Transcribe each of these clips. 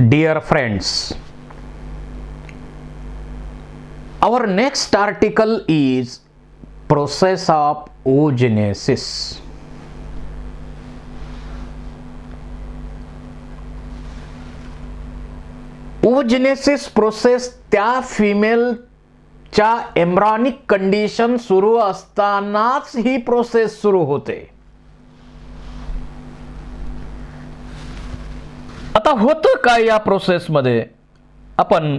Dear friends, our next article is process of oogenesis. oogenesis process त्या फिमेलच्या embryonic condition सुरू असतानाच ही process सुरू होते. आता होतं काय या प्रोसेसमध्ये, आपण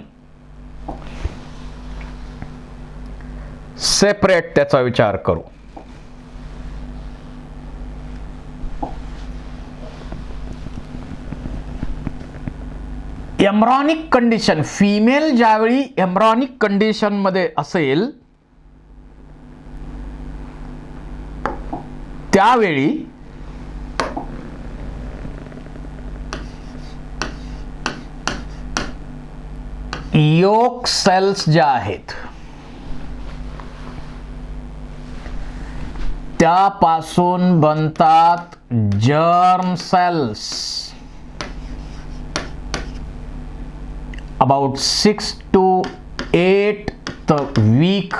सेपरेट त्याचा विचार करू. एम्ब्रॉनिक कंडिशन, फिमेल ज्यावेळी एम्ब्रॉनिक कंडिशन मध्ये असेल त्यावेळी योक सेल्स ज्या आहेत त्यापासून बनतात germ cells. about 6 to 8th week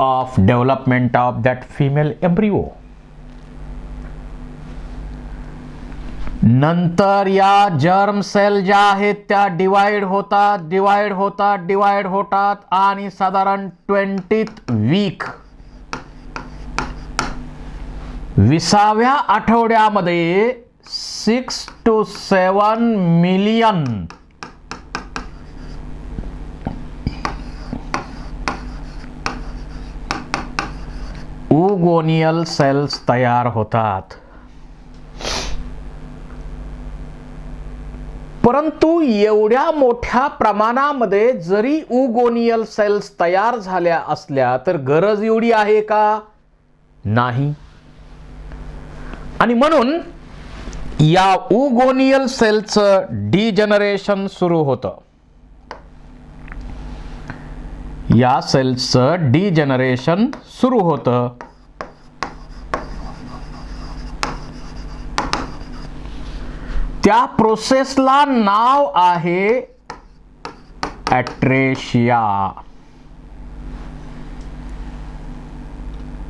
of development of that female embryo. नंतर या जर्म सेल ज्या आहेत त्या डिवाइड होतात आणि साधारण 20th वीक 20व्या आठवड्यामध्ये 6 to 7 मिलियन oogonal सेल्स तयार होतात. परंतु एवढ्या मोठ्या प्रमाणामध्ये जरी oogonal सेल्स तयार झाल्या असल्या तर गरज एवढी आहे का? नाही. आणि म्हणून या oogonal सेलचं डिजनरेशन सुरू होतं. या सेल्सचं डिजनरेशन सुरू होतं. त्या प्रोसेसला नाव आहे ॲट्रेशिया.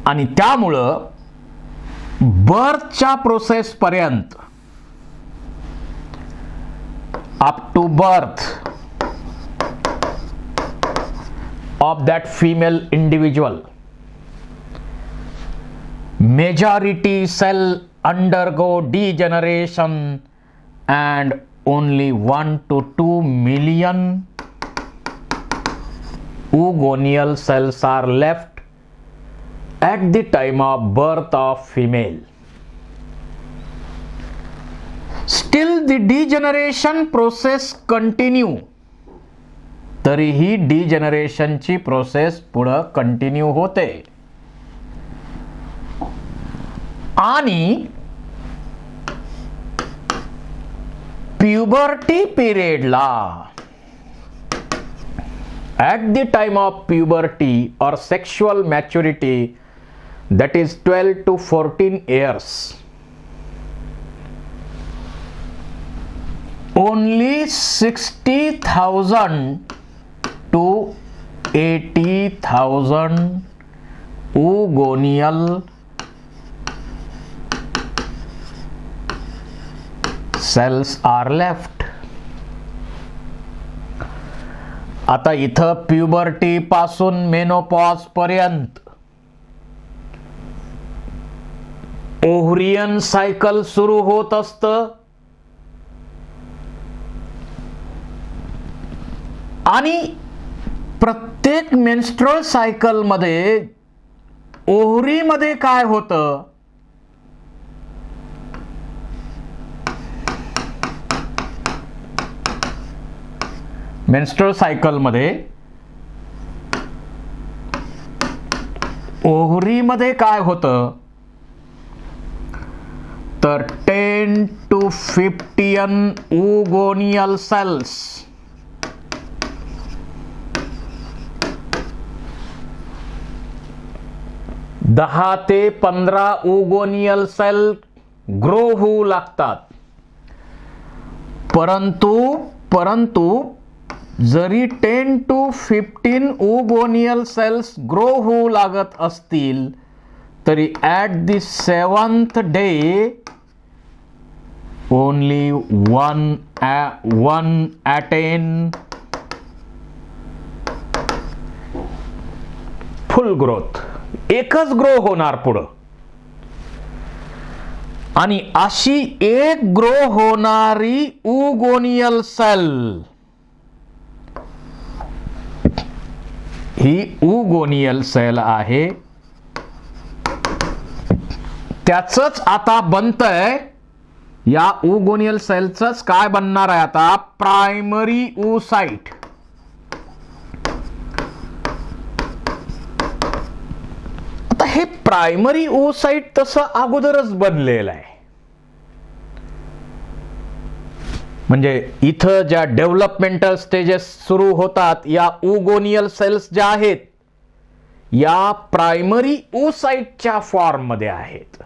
आणि त्यामुळं बर्थच्या प्रोसेस पर्यंत up to birth of that female individual, majority cell undergo degeneration and only 1 to 2 million oogonal cells are left at the time of birth of female. Still the degeneration process continue. तरीही डिजनरेशनची process पुढे continue होते. आणि puberty पिरियडला, at the time of puberty or sexual maturity, that is 12 to 14 years, only 60,000 to 80,000 oogonal cells are left. आता इथं puberty पासून menopause पर्यंत ovarian cycle सुरू होत असतं. आणि प्रत्येक मेन्स्ट्रुअल सायकल मध्ये ओव्हरी मध्ये काय होतं? मेन्स्ट्रुअल सायकल मध्ये ओव्हरी मध्ये काय होतं तर 10 to 15 oogonal cells 10 ते 15 oogonal सेल ग्रो होऊ लागतात. परंतु जरी 10 to 15 oogonal cells ग्रो होऊ लागत असतील तरी at the 7th day only one attain full growth, एकच ग्रो होणार पुढं. आणि अशी एक ग्रो होणारी oogonal सेल, ही oogonal सेल आहे. त्याचंच आता बनतंय, या oogonal सेलचंच काय बनणार आहे आता, प्रायमरी oocyte. आता हे प्रायमरी oocyte तसं अगोदरच बनलेलं आहे. म्हणजे इथं ज्या डेव्हलपमेंटल स्टेजेस सुरू होतात, या oogonal सेल्स ज्या आहेत या प्रायमरी oocyteच्या फॉर्म मध्ये आहेत.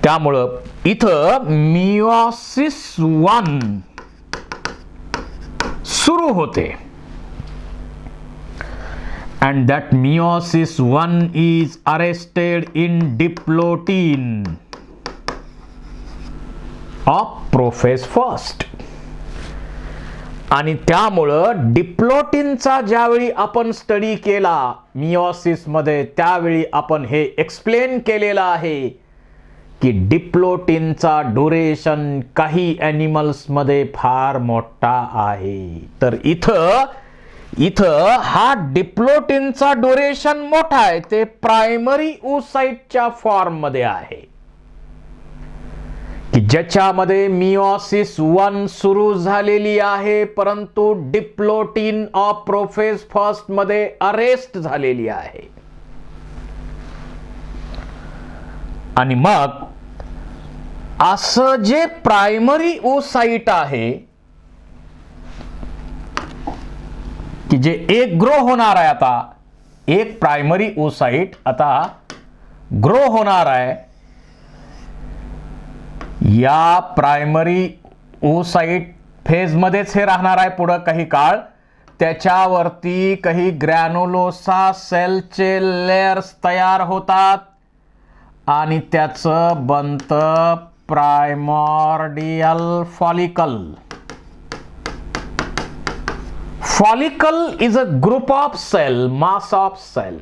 त्यामुळं इथं मियोसिस 1 सुरू होते. and that meiosis 1 is arrested in diplotin of prophase first. आणि त्यामुळं डिप्लोटिनचा ज्यावेळी आपण स्टडी केला मियोसिस मध्ये, त्यावेळी आपण हे एक्सप्लेन केलेलं आहे की डिप्लोटिनचा ड्युरेशन काही ॲनिमल्स मध्ये फार मोठा आहे. तर इथं हा डिप्लोटिनचा ड्युरेशन मोठा आहे, ते प्रायमरी oocyteच्या फॉर्म मध्ये आहे की ज्याच्यामध्ये मियोसिस 1 सुरू झालेली आहे, परंतु डिप्लोटिन ऑफ प्रोफेज फर्स्ट मध्ये अरेस्ट झालेली आहे. आणि मग असं जे प्रायमरी oocyte आहे की जे एक ग्रो होणार आहे, आता एक प्रायमरी oocyte आता ग्रो होणार आहे. या प्रायमरी oocyte फेज मध्येच हे राहणार आहे पुढं काही काळ. त्याच्यावरती काही ग्रॅन्युलोसा सेलचे लेयर्स तयार होतात आणि त्याचं बनतं primordial follicle. Follicle is a group of cell, mass of cell.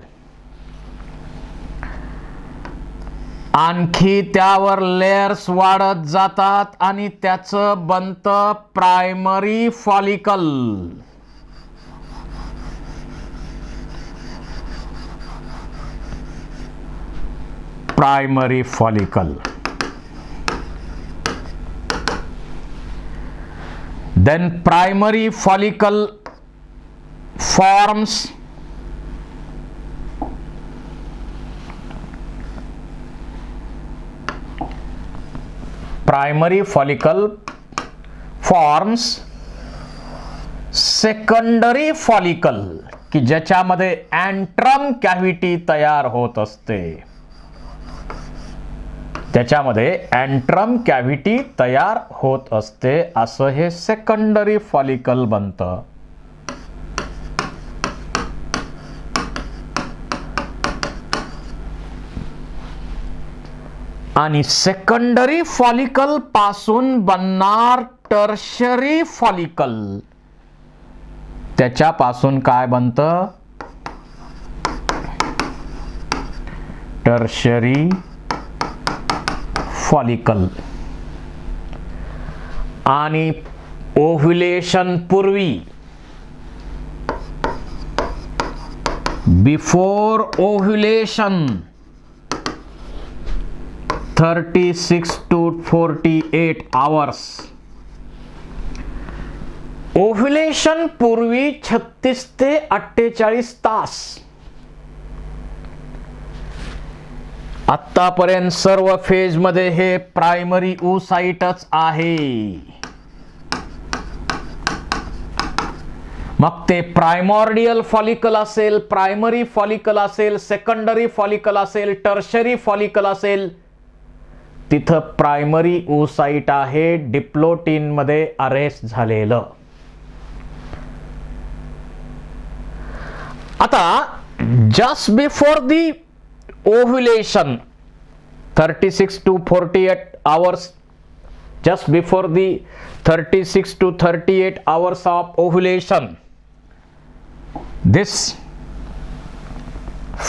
आणखी त्यावर लेयर्स वाढत जातात आणि त्याचं बनतं primary follicle. Primary follicle. Then primary follicle forms secondary follicle की ज्याच्यामध्ये एंट्रम कॅव्हिटी तयार होत असते. त्याच्यामध्ये एंट्रम कॅव्हिटी तयार होत असते, असं हे सेकंडरी फॉलिकल बनतं. आणि सेकंडरी फॉलिकल पासून बनणार टर्शरी फॉलिकल. त्याच्यापासून काय बनतं, टर्शरी फॉलिकल. आणि ओव्ह्युलेशन पूर्वी, before ovulation 36 to 48 hours. Ovulation पूर्वी 36 ते 48 तास. आतापर्यंत सर्व फेज मध्ये हे प्रायमरी oocyteच आहे. मग ते प्रायमॉर्डियल फॉलिकल असेल, प्रायमरी फॉलिकल असेल, सेकंडरी फॉलिकल असेल, टर्शरी फॉलिकल असेल, तिथं प्रायमरी ओसाइट आहे डिप्लोटिन मध्ये अरेस्ट झालेलं. आता just before the ovulation 36 to 48 hours, just before the 36 to 38 hours of ovulation, this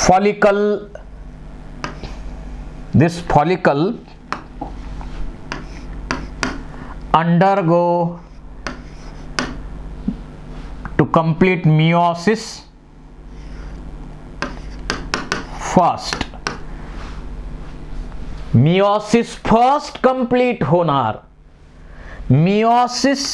follicle undergo to complete meiosis first. Meiosis first complete होणार, meiosis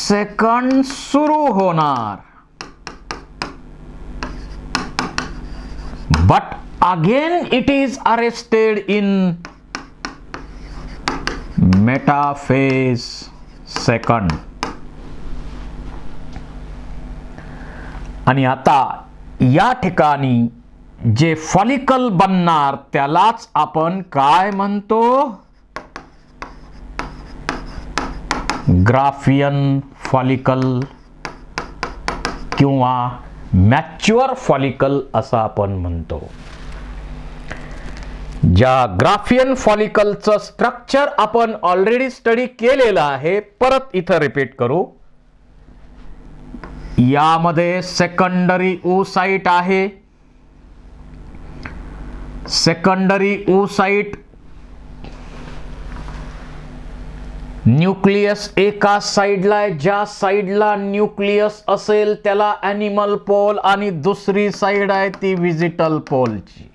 second सुरू होणार. But again it is arrested in metaphase second. आणि आता या ठिकाणी जे follicle बनणार त्यालाच आपण काय म्हणतो, ग्राफियन फॉलिकल किंवा मॅच्युअर फॉलिकल असं आपण म्हणतो. ज्या ग्राफियन फॉलिकलचं स्ट्रक्चर आपण ऑलरेडी स्टडी केलेलं आहे, परत इथं रिपीट करू. यामध्ये सेकंडरी ओसाइट आहे. सेकंडरी ओसाइट न्यूक्लियस एका साइडला आहे, ज्या साइडला न्यूक्लियस असेल त्याला ॲनिमल पोल आणि दुसरी साइड आहे ती व्हिजिटल पोलची.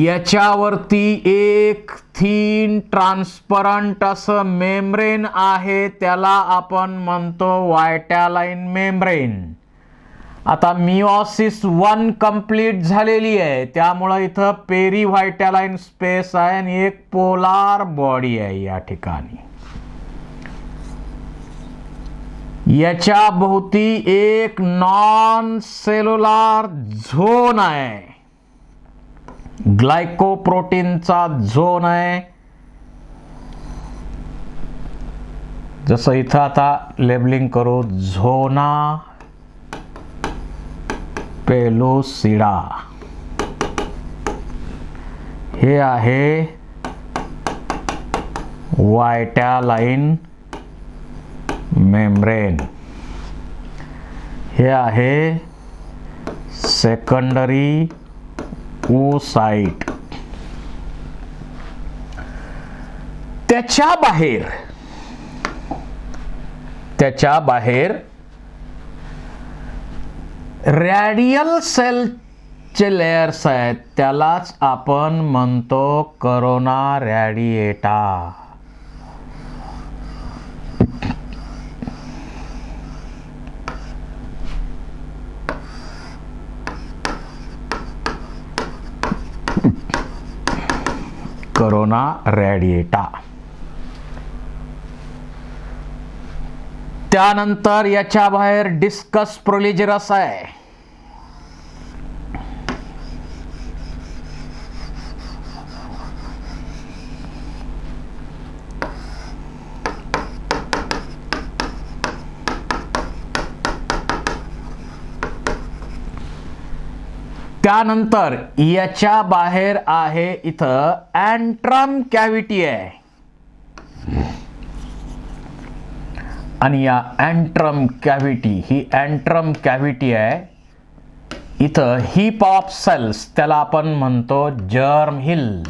याच्यावरती एक थीन ट्रान्सपरंट असं मेम्ब्रेन आहे, त्याला आपण म्हणतो व्हायटॅलाइन मेम्ब्रेन. आता मियोसिस 1 कंप्लीट झालेली आहे, त्यामुळं इथं पेरी व्हायटॅलाइन स्पेस आहे आणि एक पोलार बॉडी आहे या ठिकाणी. याच्या भोवती एक नॉन सेल्युलर झोन आहे, ग्लायकोप्रोटीनचा झोन आहे. जसं इथं आता लेबलिंग करू, झोना पेलोसिडा. हे आहे व्हायटॅलाइन मेम्ब्रेन. हे आहे सेकंडरी ओसाइट. त्याच्या बाहेर रॅडियल सेलचे लेयर्स आहेत, त्यालाच आपण म्हणतो करोना रॅडिएटा. करोना रॅडिएटा. त्यानंतर याच्या बाहेर डिस्कस प्रोलिजेरस आहे. त्यानंतर याच्या बाहेर आहे इथं अँट्रम कॅव्हिटी आहे. आणि या अँट्रम कॅव्हिटी आहे. इथं हीप ऑफ सेल्स, त्याला आपण म्हणतो जर्म हिल.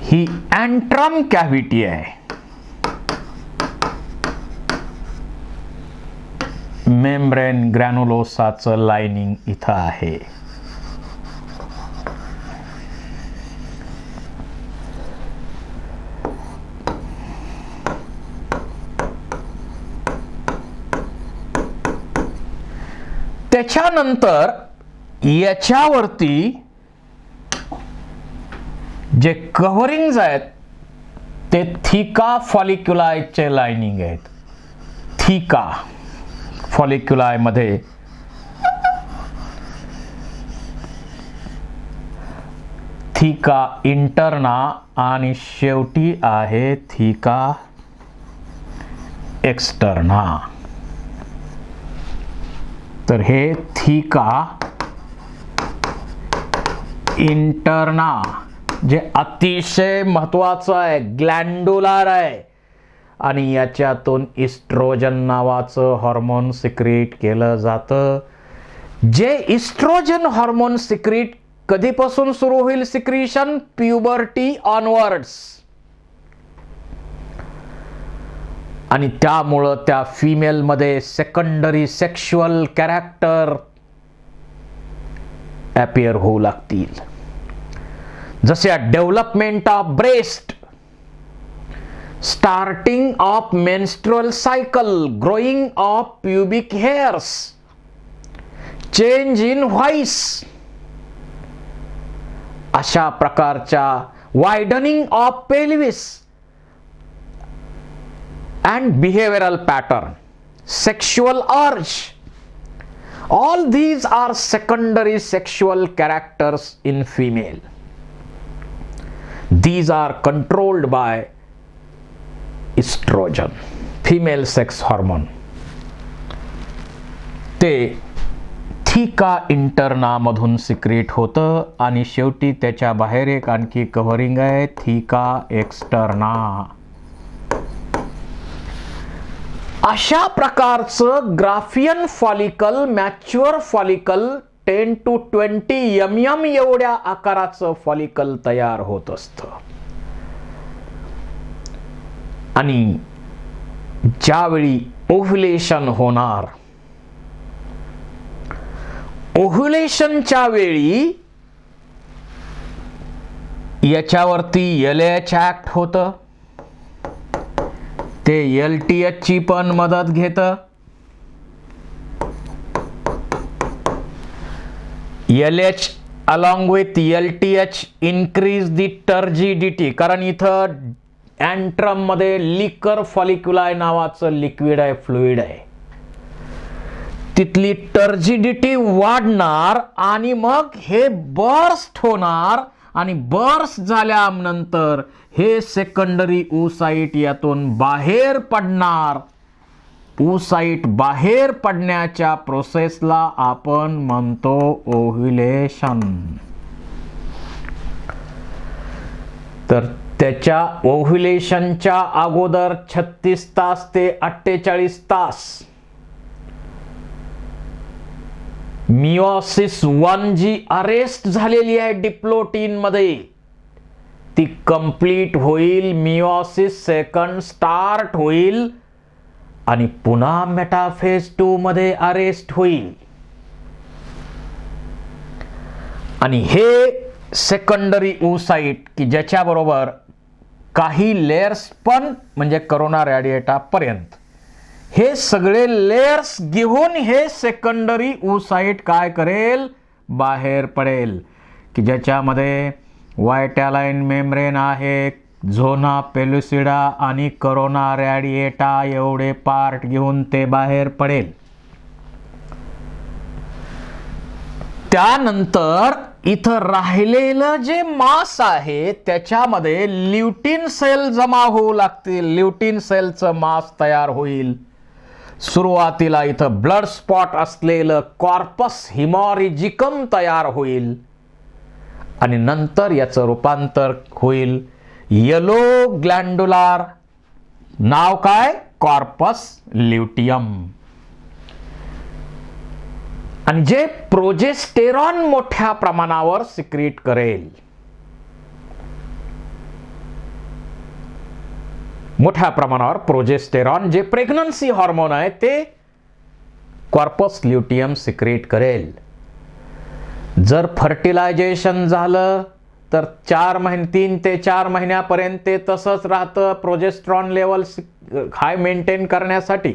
ही अँट्रम कॅव्हिटी आहे. मेम्ब्रेन ग्रॅन्युलोसाचं लाइनिंग इथं आहे. त्याच्यानंतर याच्यावरती जे कव्हरिंग्ज आहेत ते थिका फॉलिक्युलायचे लाइनिंग आहेत. थिका फॉलिक्युलाय मध्ये थिका इंटरना आणि शेवटी आहे थिका एक्सटर्ना. तर हे थिका इंटरना जे अतिशय महत्वाचं आहे, ग्लॅन्डुलार आहे आणि याच्यातून इस्ट्रोजन नावाचं हार्मोन सिक्रीट केलं जातं. जे इस्ट्रोजन हार्मोन सिक्रीट कधीपासून सुरू होईल सिक्रीशन? Puberty onwards. आणि त्यामुळं त्या फिमेल मध्ये सेकंडरी सेक्शुअल कॅरेक्टर अपियर होऊ लागतील. जसे development of breast, starting of menstrual cycle, growing of pubic hairs, change in voice, अशा प्रकारच्या widening of pelvis and behavioral pattern, sexual urge, all these are secondary sexual characters in female. These are controlled by estrogen, female sex hormone. ते थिका interna मधून secret होतं आणि शेवटी त्याच्या बाहेर एक आणखी कव्हरिंग आहे, थिका एक्सटर्ना. अशा प्रकारचं Graafian follicle, mature follicle 10 to 20 mm एवढ्या आकाराचं फॉलिकल तयार होत असतं. आणि ज्यावेळी ओव्ह्युलेशन होणार, ओव्ह्युलेशनच्या वेळी याच्यावरती LH ऍक्ट होतं. ते LTH ची पण मदत घेतं. LH along with LTH increase the turgidity, कारण इथं अँट्रम मध्ये लिकर फॉलिक्युलाय नावाचं लिक्विड आहे, फ्लुइड आहे. तिथली टर्जिडिटी वाढणार आणि मग हे बर्स्ट होणार आणि बर्स्ट झाल्यानंतर हे सेकंडरी oocyte यातून बाहेर पडणार. oocyte बाहेर पडण्याच्या प्रोसेसला आपण म्हणतो ओव्ह्युलेशन. तर त्याच्या ओव्ह्युलेशनच्या अगोदर 36 तास ते 48 तास मिओसिस 1 जी अरेस्ट झालेली आहे डिप्लोटीन मध्ये ती कंप्लीट होईल. मिओसिस सेकंड स्टार्ट होईल आणि पुन्हा मेटाफेज 2 मध्ये अरेस्ट होईल. आणि हे सेकंडरी oocyte की ज्याच्याबरोबर काही लेयर्स पण म्हणजे करोना रॅडिएटा पर्यंत हे सगळे लेयर्स घेऊन हे सेकंडरी oocyte काय करेल? बाहेर पडेल. की ज्याच्यामध्ये व्हायटॅलाइन मेम्ब्रेन आहे, झोना पेलुसिडा आणि करोना रॅडिएटा एवढे पार्ट घेऊन ते बाहेर पडेल. त्यानंतर इथं राहिलेलं जे मास आहे त्याच्यामध्ये ल्युटिन सेल जमा होऊ लागतील. ल्युटिन सेलचं मास तयार होईल. सुरुवातीला इथं ब्लड स्पॉट असलेलं कॉर्पस हिमॉरिजिकम तयार होईल आणि नंतर याचं रूपांतर होईल येलो ग्लॅन्डुलार, नाव काय? Corpus luteum. आणि जे प्रोजेस्टेरॉन मोठ्या प्रमाणावर सिक्रीट करेल. मोठ्या प्रमाणावर प्रोजेस्टेरॉन जे प्रेग्नन्सी हार्मोन आहे ते कॉर्पस ल्युटियम सिक्रेट करेल. जर फर्टिलायझेशन झालं तर 3 ते 4 महिन्यापर्यंत ते तसंच राहतं प्रोजेस्टेरॉन लेवल हाय मेंटेन करण्यासाठी.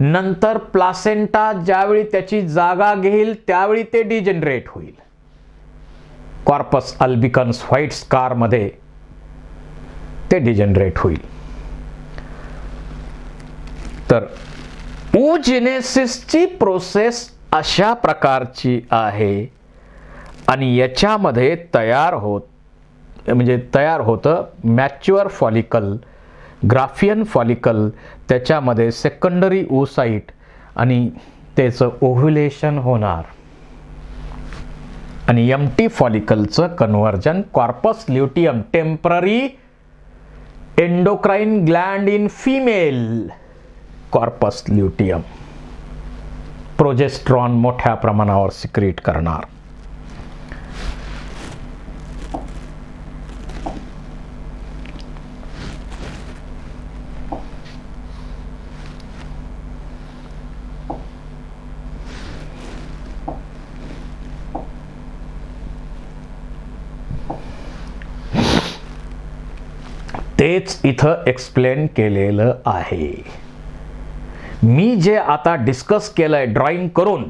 नंतर प्लासेंटा ज्यावेळी त्याची जागा घेईल त्यावेळी ते डिजनरेट होईल. कॉर्पस अल्बिकन्स व्हाईट स्कार मध्ये ते डिजनरेट होईल. तर ओजेनेसिसची प्रोसेस अशा प्रकारची आहे आणि याच्यामध्ये तयार होतं मॅच्युअर फॉलिकल, ग्राफियन फॉलिकल, त्याच्यामध्ये सेकंडरी ओसाइट आणि त्याचं ओव्ह्युलेशन होणार आणि एम्प्टी फॉलिकलचं conversion corpus luteum, temporary endocrine gland in female, corpus luteum progesterone मोठ्या प्रमाणावर सिक्रीट करणार. तेच इथं एक्सप्लेन केलेलं आहे. मी जे आता डिस्कस केलंय ड्रॉइंग करून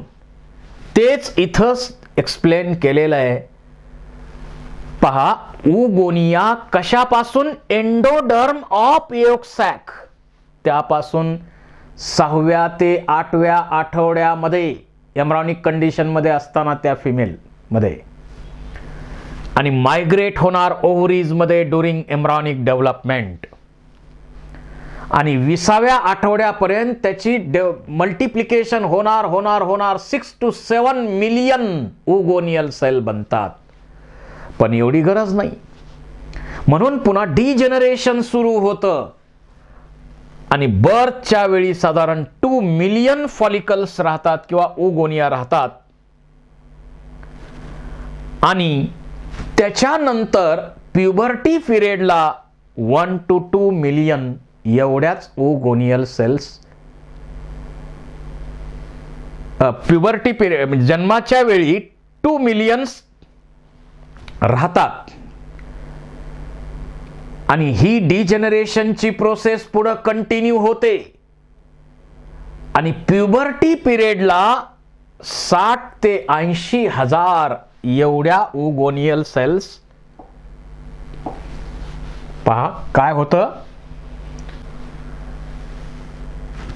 तेच इथं एक्सप्लेन केलेलं आहे. पहा, उगोनिया कशापासून? एंडोडर्म ऑफ यॉर्क सॅक, त्यापासून 6व्या ते 8व्या आठवड्यामध्ये एम्ब्रायोनिक कंडिशन मध्ये असताना त्या फिमेल मध्ये, आणि मायग्रेट होणार ओव्हरीज मध्ये ड्युरिंग एम्ब्रायोनिक डेव्हलपमेंट, आणि 20व्या आठवड्यापर्यंत त्याची मल्टिप्लिकेशन होणार 6 to 7 मिलियन ओगोनियल सेल बनतात. पण एवढी गरज नाही, म्हणून पुन्हा डिजेनरेशन सुरू होतं आणि बर्थच्या वेळी साधारण 2 मिलियन फॉलिकल्स राहतात किंवा ओगोनिया राहतात आणि त्याच्यानंतर प्युबर्टी पिरियडला 1 to 2 मिलियन एवढ्याच ओगोनियल सेल्स प्युबर्टी पिरियड जन्माच्या वेळी 2 मिलियन्स राहतात आणि ही डिजेनरेशनची प्रोसेस पुढे कंटिन्यू होते आणि प्युबर्टी पिरियडला 60 ते 80 हजार एवढ्या ओगोनियल सेल्स. पहा काय होतं,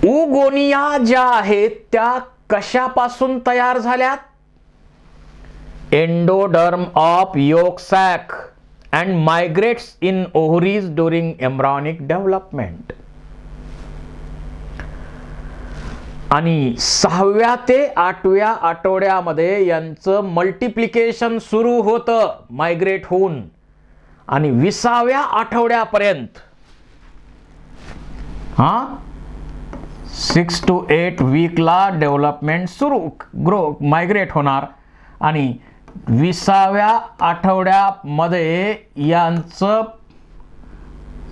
ओगोनिया ज्या आहेत त्या कशापासून तयार झाल्यात? Endoderm of yolk sac and migrates in ovaries during embryonic development. आणि 6व्या ते 8व्या आठवड्यामध्ये यांचं मल्टिप्लिकेशन सुरू होतं मायग्रेट होऊन आणि 20व्या आठवड्यापर्यंत 6 to 8 वीकला डेव्हलपमेंट सुरू मायग्रेट होणार आणि 20व्या आठवड्यामध्ये यांचं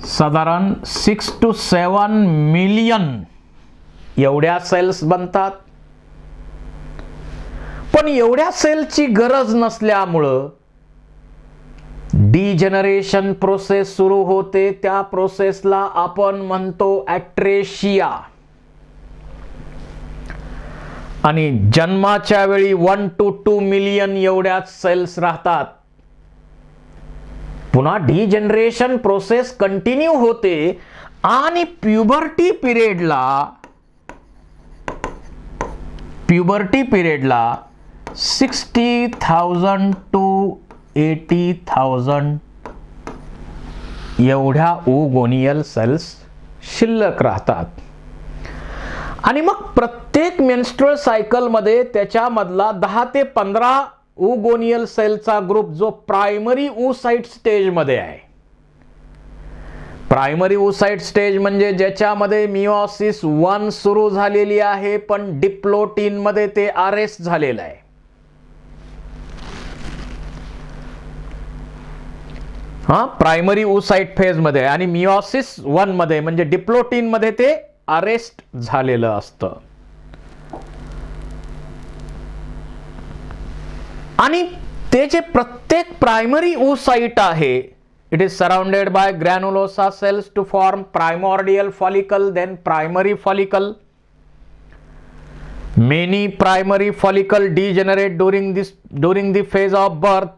साधारण 6 to 7 मिलियन एवढ्या सेल्स बनतात. पण एवढ्या सेलची गरज नसल्यामुळं डिजेनरेशन प्रोसेस सुरू होते. त्या प्रोसेसला आपण म्हणतो ॲट्रेशिया आणि जन्माच्या वेळी 1 to 2 मिलियन एवढ्याच सेल्स राहतात. पुन्हा डिजेनरेशन प्रोसेस कंटिन्यू होते आणि प्युबर्टी पिरियडला 60,000 to 80,000 एवढ्या ओगोनियल सेल्स शिल्लक राहतात. आणि मग प्रत्येक मेन्स्ट्रुअल सायकल मध्ये त्याच्यामधला 10 ते 15 ओगोनियल सेलचा ग्रुप जो प्रायमरी ओसाइट स्टेज मध्ये आहे. प्रायमरी ओसाइट स्टेज म्हणजे ज्याच्यामध्ये मिओसिस 1 सुरू झालेली आहे पण डिप्लोटिन मध्ये ते अरेस्ट झालेलं आहे. प्रायमरी ओसाइट फेज मध्ये आणि मिओसिस 1 मध्ये म्हणजे डिप्लोटिन मध्ये ते अरेस्ट झालेलं असतं. आणि ते जे प्रत्येक प्रायमरी ओसाइट आहे, it is surrounded by granulosa cells to form primordial follicle, then primary follicle. Many primary follicle degenerate during the phase of birth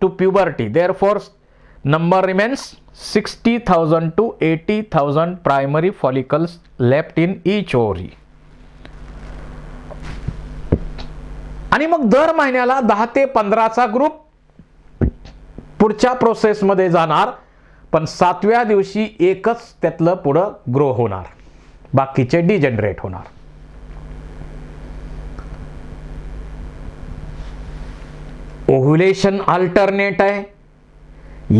to puberty. Therefore, number remains 60,000 to 80,000 primary follicles left in each ovary. आणि मग दर महिन्याला 10 ते 15चा group पुढच्या प्रोसेसमध्ये जाणार, पण 7व्या दिवशी एकच त्यातलं पुढं ग्रो होणार, बाकीचे डिजनरेट होणार. ओव्ह्युलेशन अल्टरनेट आहे.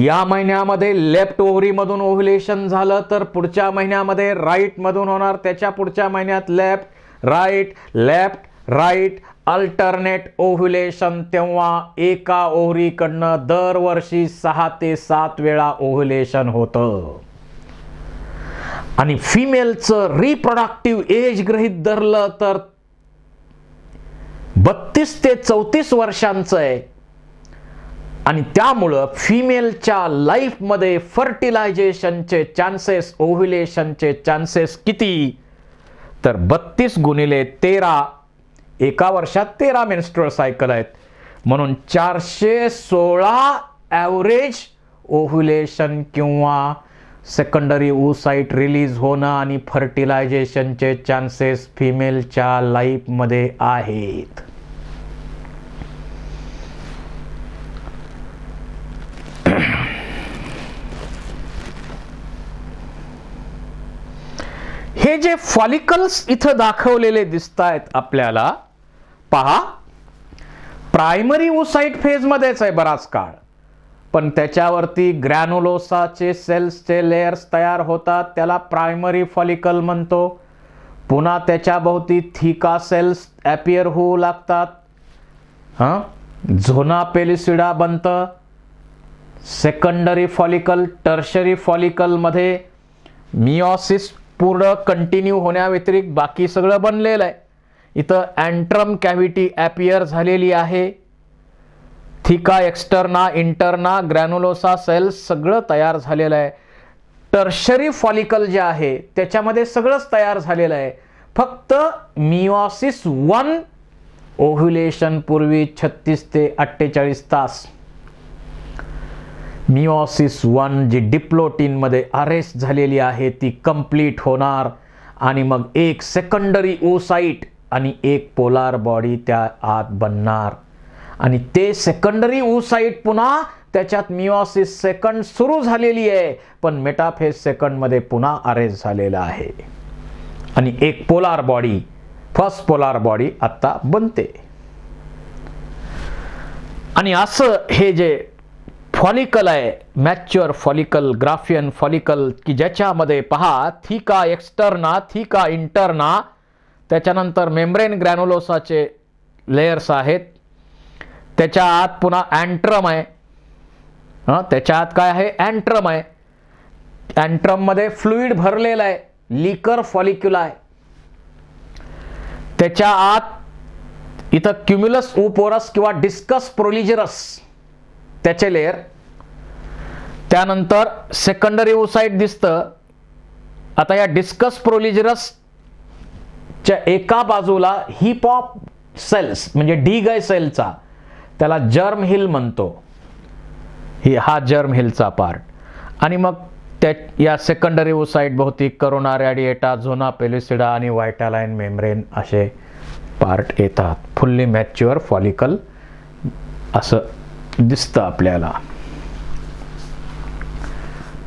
या महिन्यामध्ये लेफ्ट ओव्हरी मधून ओव्ह्युलेशन झालं तर पुढच्या महिन्यामध्ये राईट मधून होणार, त्याच्या पुढच्या महिन्यात लेफ्ट राईट अल्टरनेट ओव्ह्युलेशन. तेव्हा एका ओव्हरीकडनं दरवर्षी 6 ते 7 वेळा ओव्ह्युलेशन होतं. आणि फिमेलचं रिप्रोडक्टिव्ह एज गृहीत धरलं तर 32 ते 34 वर्षांचं आहे. आणि त्यामुळं फिमेलच्या लाईफमध्ये फर्टिलायझेशनचे चान्सेस, ओव्ह्युलेशनचे चान्सेस किती, तर 32 गुणिले 13, एका वर्षात 13 मेन्स्ट्रुअल सायकल आहेत, म्हणून 416 ॲव्हरेज ओव्ह्युलेशन किंवा सेकंडरी oocyte रिलीज होणं आणि फर्टिलायझेशनचे चान्सेस फिमेलच्या लाईफमध्ये आहेत. हे जे फॉलिकल्स इथं दाखवलेले दिसत आहेत आपल्याला, पहा, प्रायमरी oocyte फेज मध्येच आहे बराच काळ, पण त्याच्यावरती ग्रॅन्युलोसाचे सेल्सचे लेयर्स तयार होतात, त्याला प्रायमरी फॉलिकल म्हणतो. पुन्हा त्याच्याभोवती थिका सेल्स ॲपियर होऊ लागतात, झोना पेलिसिडा बनतं. सेकंडरी फॉलिकल, टर्शरी फॉलिकल मध्ये मिओसिस पूर्ण कंटिन्यू होण्याव्यतिरिक्त बाकी सगळं बनलेलं आहे. इथं अँट्रम कॅव्हिटी ॲपियर झालेली आहे, थिका एक्स्टर्ना, इंटर्ना, ग्रॅन्युलोसा सेल्स सगळं तयार झालेलं आहे. टर्शरी फॉलिकल जे आहे त्याच्यामध्ये सगळंच तयार झालेलं आहे. फक्त मिओसिस 1 ओव्ह्युलेशन पूर्वी 36 ते 48 तास मिओसिस 1 जी डिप्लोटिन मध्ये अरेस्ट झालेली आहे ती कंप्लीट होणार, आणि मग एक सेकंडरी oocyte आणि एक पोलार बॉडी त्या आत बनणार. आणि ते सेकंडरी oocyte पुन्हा त्याच्यात मिओसिस सेकंड सुरू झालेली आहे, पण मेटाफेज सेकंड मध्ये पुन्हा अरेस्ट झालेला आहे, आणि एक polar body, first polar body आता बनते. आणि असं हे जे फॉलिकल आहे, मॅच्युअर फॉलिकल, ग्राफियन फॉलिकल, की ज्याच्यामध्ये पहा थिका एक्स्टर्ना, थिका इंटर्ना, त्याच्यानंतर मेम्ब्रेन ग्रॅन्युलोसाचे लेयर्स आहेत, त्याच्या आत पुन्हा अँट्रम आहे, त्याच्या आत काय आहे, अँट्रम आहे. अँट्रम मध्ये फ्लुइड भरलेला आहे, लिकर फॉलिक्युला आहे. त्याच्या आत इथं क्युम्युलस ओपोरस किंवा डिस्कस प्रोलिजरस त्याचे लेयर. त्यानंतर सेकंडरी oocyte दिसतं. आता या डिस्कस प्रोलिजरस च्या एका बाजूला हिप ऑफ सेल्स म्हणजे ढीग आहे सेलचा, त्याला जर्म हिल म्हणतो, हा जर्म हिलचा पार्ट. आणि मग त्या या सेकंडरी oocyte भोवती करोना रॅडिएटा, झोना पेलिसिडा आणि व्हायटालाइन मेम्ब्रेन असे पार्ट येतात. फुल्ली मॅच्युअर फॉलिकल असं दिसतं आपल्याला.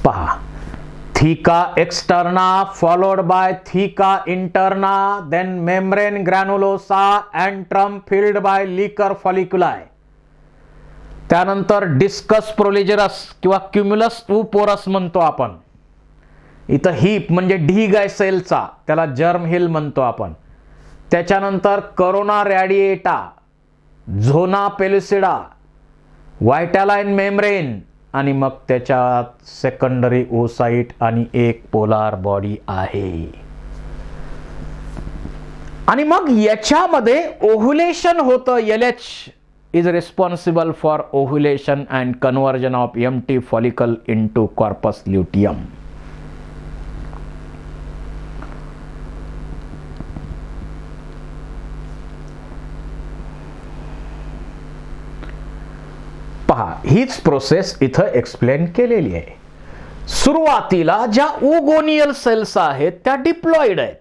पहा, theca externa followed by theca interna, then membrane granulosa, antrum filled by liquor folliculi. त्यानंतर डिस्कस प्रोलिजरस किंवा क्युम्युलस ओपोरस म्हणतो आपण. इथं हिप म्हणजे ढीग आहे सेलचा, त्याला जर्म हिल म्हणतो आपण. त्याच्यानंतर corona radiata, zona pellucida, व्हायटालाइन membrane, आणि मग त्याच्यात सेकंडरी oocyte आणि एक पोलार बॉडी आहे. आणि मग याच्यामध्ये ओव्ह्युलेशन होतं. LH is responsible for ovulation and conversion of empty follicle into corpus luteum. पहा, हीच प्रोसेस इथं एक्सप्लेन केलेली आहे. सुरुवातीला ज्या ओगोनियल सेल्स आहेत त्या डिप्लॉइड आहेत,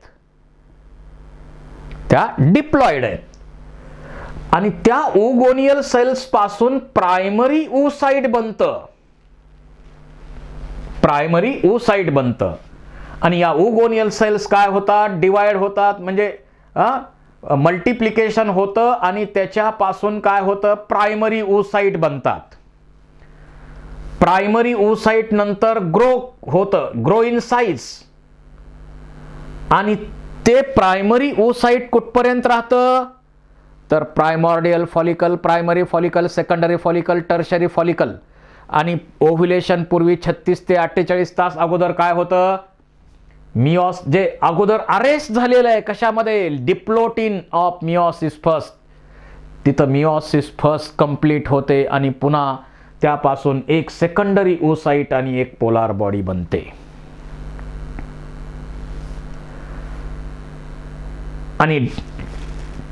आणि त्या ओगोनियल सेल्स पासून प्रायमरी oocyte बनतं. आणि या ओगोनियल सेल्स काय होतात, डिवाइड होतात, म्हणजे मल्टिप्लिकेशन होतं आणि त्याच्यापासून काय होतं, प्रायमरी oocyte बनतात. प्रायमरी oocyte नंतर ग्रो इन साइज, आणि ते प्रायमरी oocyte कुठपर्यंत राहतं, तर primordial follicle, primary follicle, secondary follicle, tertiary follicle. आणि ओव्ह्युलेशन पूर्वी 36 ते 48 तास अगोदर काय होतं, जे अगोदर अरेस्ट झालेलं आहे कशामध्ये, डिप्लोटिन ऑफ मिओसिस फर्स्ट, तिथं मिओसिस फर्स्ट कंप्लीट होते आणि पुन्हा त्यापासून एक सेकंडरी oocyte आणि एक पोलार बॉडी बनते. आणि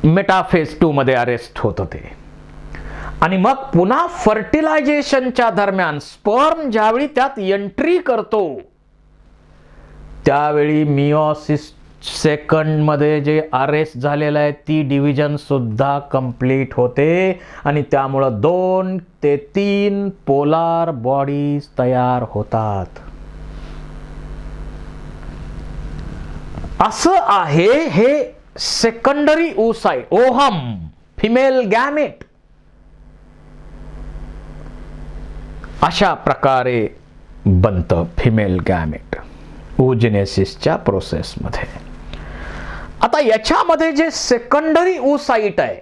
मेटाफेज 2 मध्ये अरेस्ट होत होते. आणि मग पुन्हा फर्टिलायझेशनच्या दरम्यान स्पर्म ज्यावेळी त्यात एंट्री करतो त्यावेळी मिओसिस सेकंड मध्ये जे अरेस्ट झालेलं आहे ती डिव्हिजन सुद्धा कंप्लीट होते आणि त्यामुळं 2 ते 3 पोलार बॉडीज तयार होतात. असं आहे हे secondary oocyte, ohm, female gamete. अशा प्रकारे बनतं फिमेल गॅमेट ओजेनेसिसच्या प्रोसेसमध्ये. आता याच्यामध्ये जे सेकंडरी oocyte आहे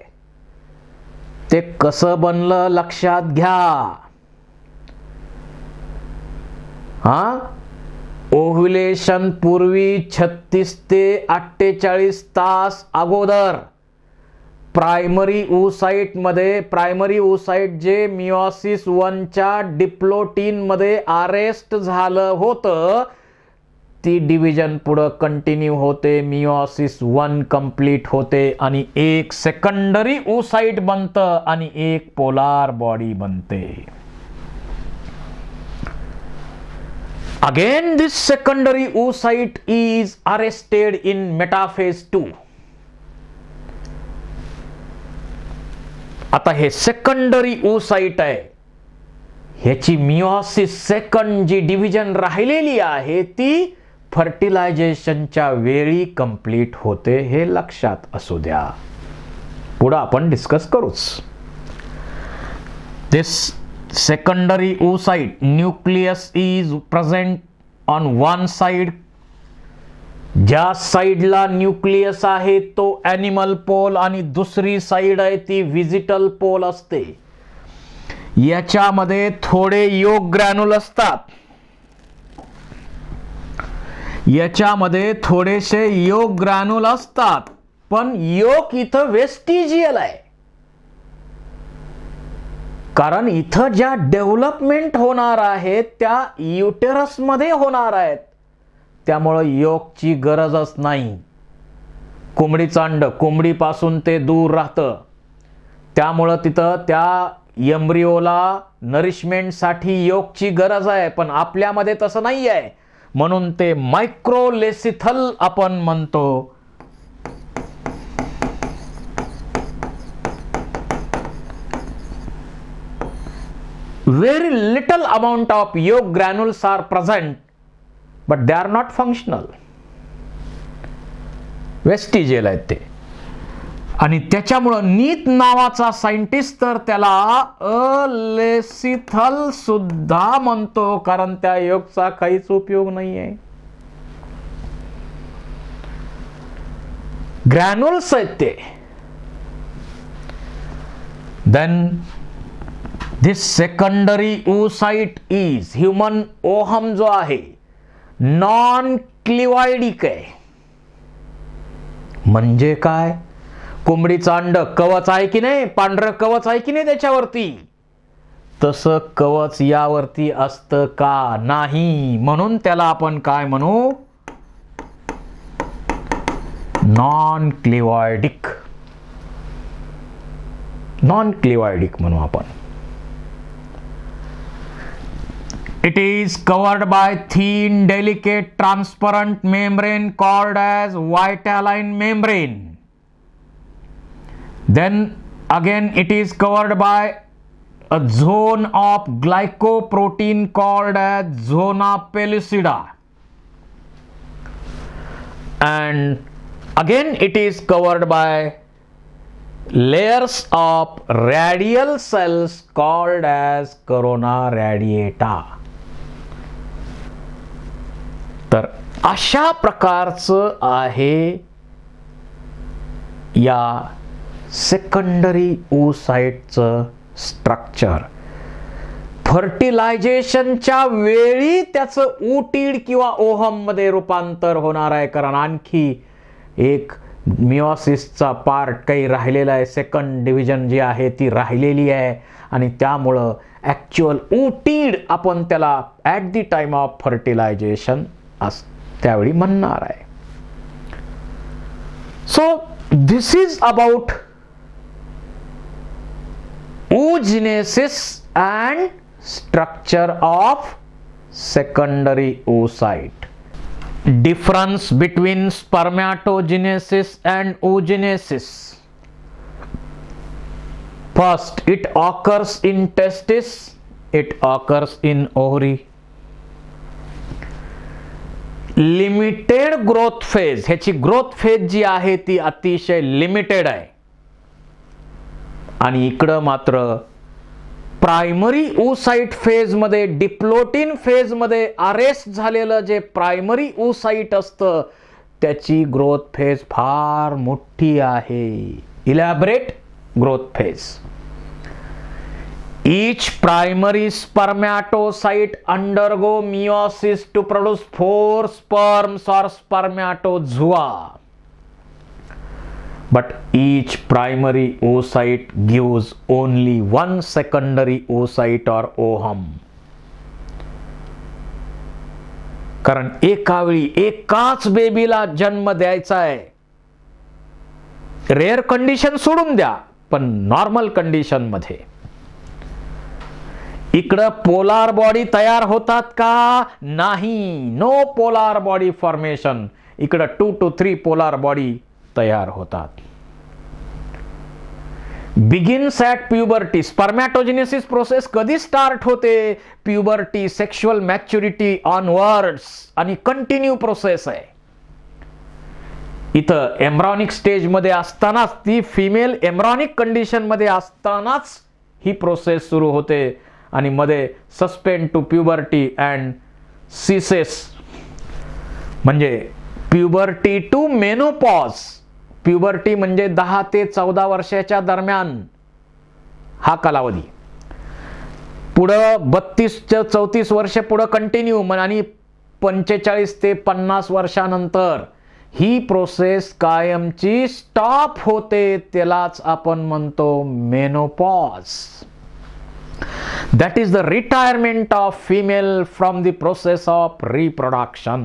ते कसं बनलं लक्षात घ्या. ओव्ह्युलेशन पूर्वी 36 ते 48 तास अगोदर प्रायमरी oocyte जे मिओसिस 1 च्या डिप्लोटिन मध्ये अरेस्ट झालं होतं ती डिव्हिजन पुढे कंटिन्यू होते, मिओसिस 1 कंप्लीट होते आणि एक सेकंडरी oocyte बनतं आणि एक पोलार बॉडी बनते. Again this secondary oocyte is arrested in metaphase 2. आता हे सेकंडरी oocyte आहे ह्याची मिओसिस सेकंड जी डिव्हिजन राहिलेली आहे ती फर्टिलायझेशनच्या वेळी कंप्लीट होते, हे लक्षात असू द्या. पुढे आपण डिस्कस करूच. दिस secondary oocyte nucleus is present on one side. ज्या साइडला न्यूक्लियस आहे तो ॲनिमल पोल आणि दुसरी साइड आहे ती व्हिजिटल पोल असते. याच्यामध्ये थोडे योग ग्रॅन्युल असतात, याच्यामध्ये थोडेसे योग ग्रॅन्युल असतात, पण योग इथं वेस्टिजियल आहे. कारण इथं ज्या डेव्हलपमेंट होणार आहेत त्या युटेरस मध्ये होणार आहेत, त्यामुळे योगची गरजच नाही. कोंबडीचं अंड कोंबडीपासून ते दूर राहतं, त्यामुळं तिथं त्या एम्ब्रिओला नरिशमेंटसाठी योगची गरज आहे, पण आपल्यामध्ये तसं नाही आहे. म्हणून ते मायक्रोलेसिथल आपण म्हणतो. Very little amount of yolk granules are present, but they are not functional. Vestigial आहेत ते. आणि त्याच्यामुळं नीत नावाचा सायंटिस्ट तर त्याला अलेसिथल सुद्धा म्हणतो, कारण त्या योगचा काहीच उपयोग नाही आहे. ग्रॅन्युल्स आहेत ते. Then this secondary oocyte is human ovum जो आहे नॉन क्लिवायडिक आहे. म्हणजे काय, कोंबडीचं अंड कवच आहे की नाही, पांढरं कवच आहे की नाही त्याच्यावरती, तसं कवच यावरती असतं का, नाही. म्हणून त्याला आपण काय म्हणू, नॉन क्लिवायडिक म्हणू आपण. It is covered by thin, delicate, transparent membrane called as vitelline membrane. Then again it is covered by a zone of glycoprotein called as zona pellucida. And again it is covered by layers of radial cells called as corona radiata. तर अशा प्रकारचं आहे या secondary oocyteचं structure. फर्टिलायझेशनच्या वेळी त्याचं oocyte किंवा ohm मध्ये रूपांतर होणार आहे, कारण आणखी एक मिओसिसचा पार्ट काही राहिलेला आहे, सेकंड डिव्हिजन जी आहे ती राहिलेली आहे आणि त्यामुळं ॲक्च्युअल oocyte आपण त्याला at the time of fertilisation त्यावेळी म्हणणार आहे. So this is about oogenesis and structure of secondary oocyte. Difference between spermatogenesis and oogenesis. First, it occurs in testis, it occurs in ovary. Limited growth phase, ह्याची growth phase जी आहे ती अतिशय limited आहे. आणि इकडं मात्र प्रायमरी oocyte फेज मध्ये, diplotene phase मध्ये अरेस्ट झालेलं जे प्रायमरी oocyte असतं त्याची ग्रोथ फेज फार मोठी आहे, elaborate growth phase. Each primary spermatocyte undergo meiosis to produce 4 sperms or spermatozoa. But each primary oocyte gives only one secondary oocyte or ovum. कारण एका वेळी एकाच बेबीला जन्म द्यायचा आहे. रेअर कंडिशन सोडून द्या, पण नॉर्मल कंडिशन मध्ये इकडं पोलार बॉडी तयार होतात का? नाही. No polar body formation. इकडं 2 to 3 पोलार बॉडी तयार होतात. Begins at puberty. Spermatogenesis process कधी स्टार्ट होते? प्युबर्टी, सेक्शुअल मॅच्युरिटी ऑनवर्ड्स, आणि कंटिन्यू प्रोसेस आहे. इथं एम्ब्रॉनिक स्टेज मध्ये असतानाच, ती फिमेल एम्ब्रॉनिक कंडिशन मध्ये असतानाच ही प्रोसेस सुरू होते आणि मध्ये suspend to puberty and ceases, म्हणजे प्युबर्टी टू मेनोपॉज. प्युबर्टी म्हणजे 10 ते 14 वर्षाच्या दरम्यान हा कालावधी. पुढं 32 ते 34 वर्ष पुढं कंटिन्यू, आणि 45 ते 50 वर्षानंतर ही प्रोसेस कायमची स्टॉप होते. त्यालाच आपण म्हणतो menopause. That is the retirement of female from the process of reproduction.